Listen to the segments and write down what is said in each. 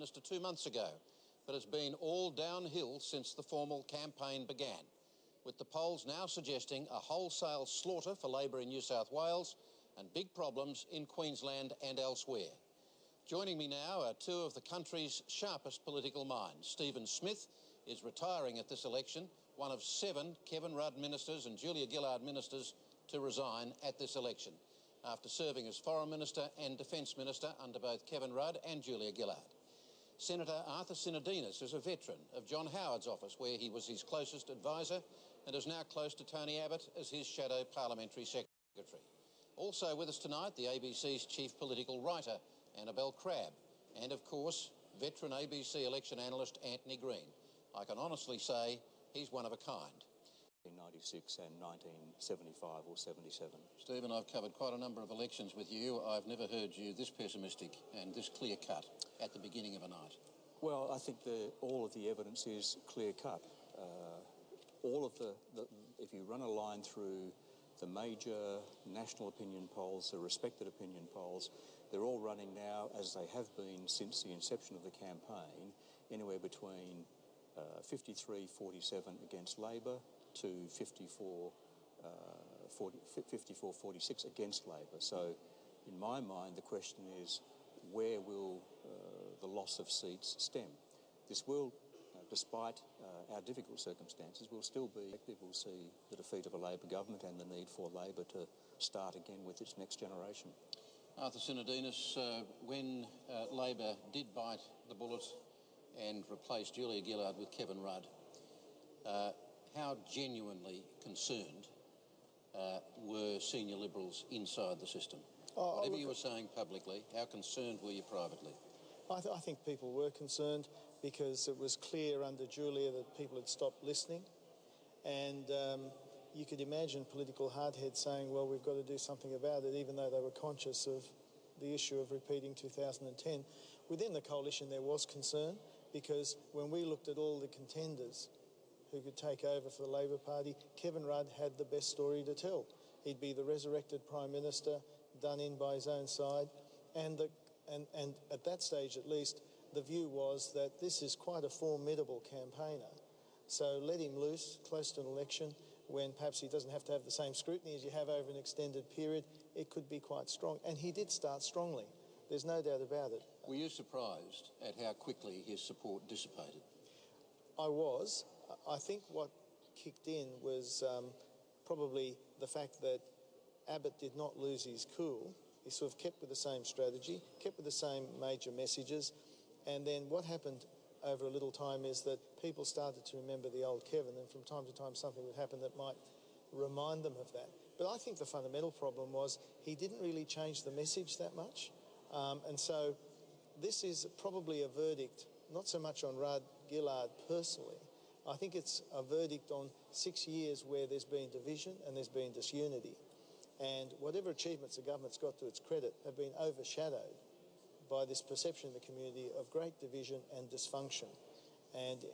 Minister 2 months ago, but it's been all downhill since the formal campaign began, with the polls now suggesting a wholesale slaughter for Labor in New South Wales and big problems in Queensland and elsewhere. Joining me now are two of the country's sharpest political minds. Stephen Smith is retiring at this election, one of 7 Kevin Rudd ministers and Julia Gillard ministers to resign at this election, after serving as Foreign Minister and Defence Minister under both Kevin Rudd and Julia Gillard. Senator Arthur Sinodinos is a veteran of John Howard's office, where he was his closest advisor, and is now close to Tony Abbott as his shadow parliamentary secretary. Also with us tonight, the ABC's chief political writer, Annabelle Crabb, and of course, veteran ABC election analyst Anthony Green. I can honestly say he's one of a kind. In 1996 and 1975 or 77. Stephen, I've covered quite a number of elections with you. I've never heard you this pessimistic and this clear-cut at the beginning of a night. Well, I think all of the evidence is clear-cut. All of if you run a line through the major national opinion polls, the respected opinion polls, they're all running now, as they have been since the inception of the campaign, anywhere between 53-47 against Labor to 54-46 against Labor. So, in my mind, the question is, where will the loss of seats stem? This will, despite our difficult circumstances, will still be effective. We'll see the defeat of a Labor government and the need for Labor to start again with its next generation. Arthur Sinodinos, when Labor did bite the bullet and replace Julia Gillard with Kevin Rudd, how genuinely concerned were senior Liberals inside the system? Whatever you were saying publicly, how concerned were you privately? I think people were concerned because it was clear under Julia that people had stopped listening, and you could imagine political hardheads saying, well, we've got to do something about it, even though they were conscious of the issue of repeating 2010. Within the coalition there was concern, because when we looked at all the contenders who could take over for the Labor Party, Kevin Rudd had the best story to tell. He'd be the resurrected Prime Minister, done in by his own side, and at that stage at least, the view was that this is quite a formidable campaigner. So let him loose close to an election, when perhaps he doesn't have to have the same scrutiny as you have over an extended period. It could be quite strong. And he did start strongly. There's no doubt about it. Were you surprised at how quickly his support dissipated? I was. I think what kicked in was probably the fact that Abbott did not lose his cool. He sort of kept with the same strategy, kept with the same major messages, and then what happened over a little time is that people started to remember the old Kevin, and from time to time something would happen that might remind them of that. But I think the fundamental problem was he didn't really change the message that much, and so this is probably a verdict, not so much on Rudd Gillard personally. I think it's a verdict on 6 years where there's been division and there's been disunity. And whatever achievements the government's got to its credit have been overshadowed by this perception in the community of great division and dysfunction. And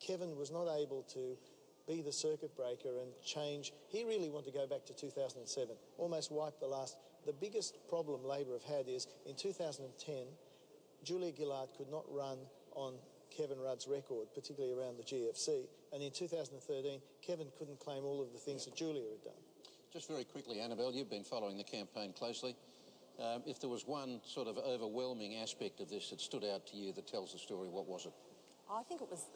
Kevin was not able to be the circuit breaker and change. He really wanted to go back to 2007, almost wipe the last. The biggest problem Labor have had is in 2010, Julia Gillard could not run on Kevin Rudd's record, particularly around the GFC. And in 2013, Kevin couldn't claim all of the things that Julia had done. Just very quickly, Annabelle, you've been following the campaign closely. If there was one sort of overwhelming aspect of this that stood out to you that tells the story, what was it? I think it was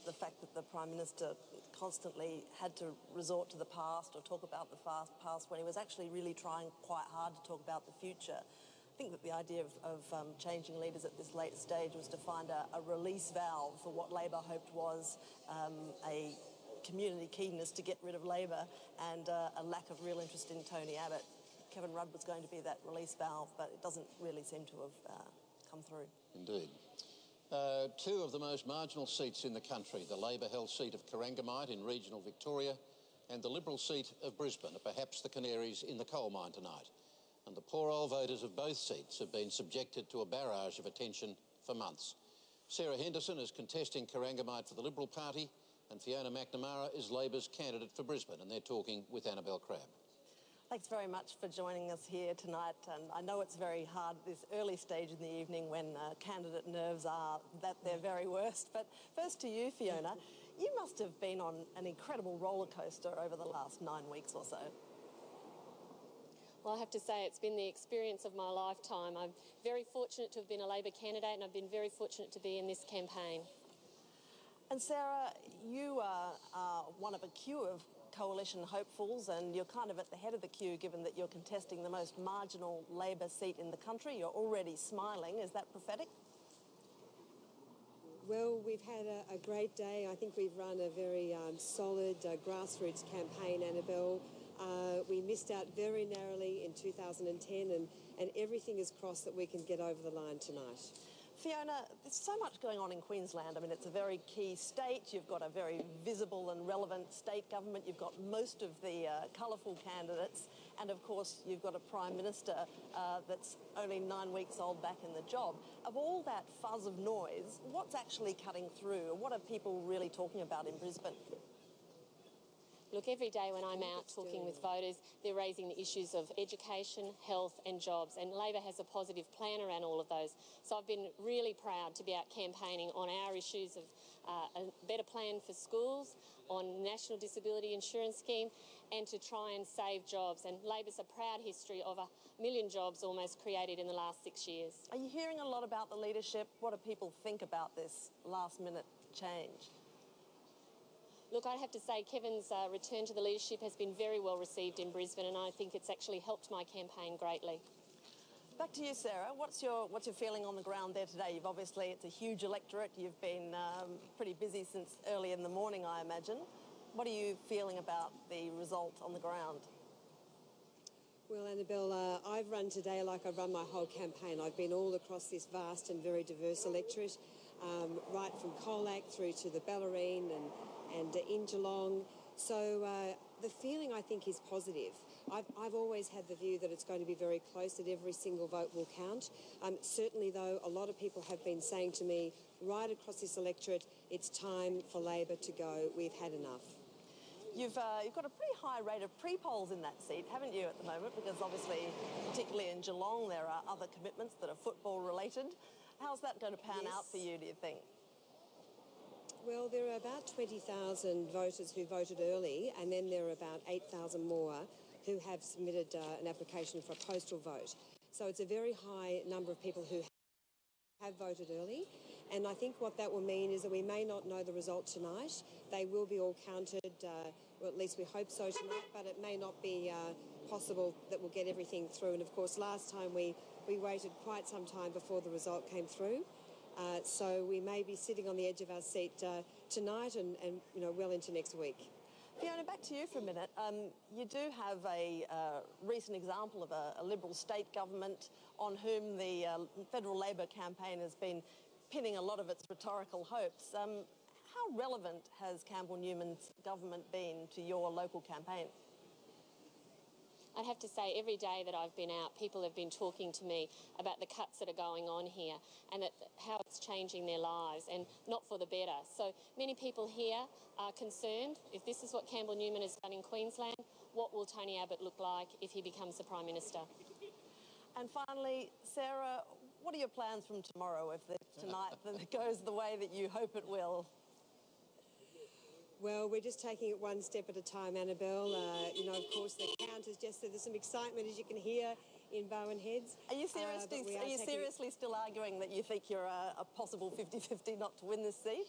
the fact that the Prime Minister constantly had to resort to the past or talk about the past when he was actually really trying quite hard to talk about the future. I think that the idea of changing leaders at this late stage was to find a release valve for what Labor hoped was a community keenness to get rid of Labor and a lack of real interest in Tony Abbott. Kevin Rudd was going to be that release valve, but it doesn't really seem to have come through. Indeed. Two of the most marginal seats in the country, the Labor-held seat of Corangamite in regional Victoria and the Liberal seat of Brisbane, are perhaps the canaries in the coal mine tonight. And the poor old voters of both seats have been subjected to a barrage of attention for months. Sarah Henderson is contesting Corangamite for the Liberal Party, and Fiona McNamara is Labor's candidate for Brisbane, and they're talking with Annabelle Crabb. Thanks very much for joining us here tonight. And I know it's very hard this early stage in the evening when candidate nerves are at their very worst. But first to you, Fiona, you must have been on an incredible roller coaster over the last 9 weeks or so. Well, I have to say it's been the experience of my lifetime. I'm very fortunate to have been a Labor candidate, and I've been very fortunate to be in this campaign. And Sarah, you are one of a queue of coalition hopefuls, and you're kind of at the head of the queue given that you're contesting the most marginal Labor seat in the country. You're already smiling. Is that prophetic? Well, we've had a great day. I think we've run a very solid grassroots campaign, Annabelle. We missed out very narrowly in 2010, and everything is crossed that we can get over the line tonight. Fiona, there's so much going on in Queensland. I mean, it's a very key state. You've got a very visible and relevant state government. You've got most of the colourful candidates. And, of course, you've got a Prime Minister that's only 9 weeks old back in the job. Of all that fuzz of noise, what's actually cutting through? What are people really talking about in Brisbane? Look, every day when I'm out talking with voters, they're raising the issues of education, health and jobs, and Labor has a positive plan around all of those. So I've been really proud to be out campaigning on our issues of a better plan for schools, on National Disability Insurance Scheme, and to try and save jobs. And Labor's a proud history of 1 million jobs almost created in the last 6 years. Are you hearing a lot about the leadership? What do people think about this last-minute change? Look, I have to say Kevin's return to the leadership has been very well received in Brisbane, and I think it's actually helped my campaign greatly. Back to you, Sarah. What's your feeling on the ground there today? You've obviously, it's a huge electorate. You've been pretty busy since early in the morning, I imagine. What are you feeling about the result on the ground? Well, Annabelle, I've run today like I've run my whole campaign. I've been all across this vast and very diverse electorate, right from Colac through to the Bellarine and in Geelong. So the feeling, I think, is positive. I've always had the view that it's going to be very close, that every single vote will count. Certainly, though, a lot of people have been saying to me right across this electorate, it's time for Labor to go. We've had enough. You've got a pretty high rate of pre-polls in that seat, haven't you, at the moment? Because obviously, particularly in Geelong, there are other commitments that are football-related. How's that going to pan out for you, do you think? Well, there are about 20,000 voters who voted early, and then there are about 8,000 more who have submitted an application for a postal vote. So it's a very high number of people who have voted early, and I think what that will mean is that we may not know the result tonight. They will be all counted, or at least we hope so tonight, but it may not be possible that we'll get everything through. And of course, last time we waited quite some time before the result came through. So we may be sitting on the edge of our seat tonight and you know, well into next week. Fiona, back to you for a minute. You do have a recent example of a Liberal state government on whom the federal Labor campaign has been pinning a lot of its rhetorical hopes. How relevant has Campbell Newman's government been to your local campaign? I'd have to say every day that I've been out, people have been talking to me about the cuts that are going on here and how it's changing their lives and not for the better. So many people here are concerned. If this is what Campbell Newman has done in Queensland, what will Tony Abbott look like if he becomes the Prime Minister? And finally, Sarah, what are your plans from tomorrow if tonight goes the way that you hope it will? Well, we're just taking it one step at a time, Annabelle. You know, of course, the count is just that there's some excitement, as you can hear, in Bowen Heads. Are you seriously still arguing that you think you're a possible 50-50 not to win this seat?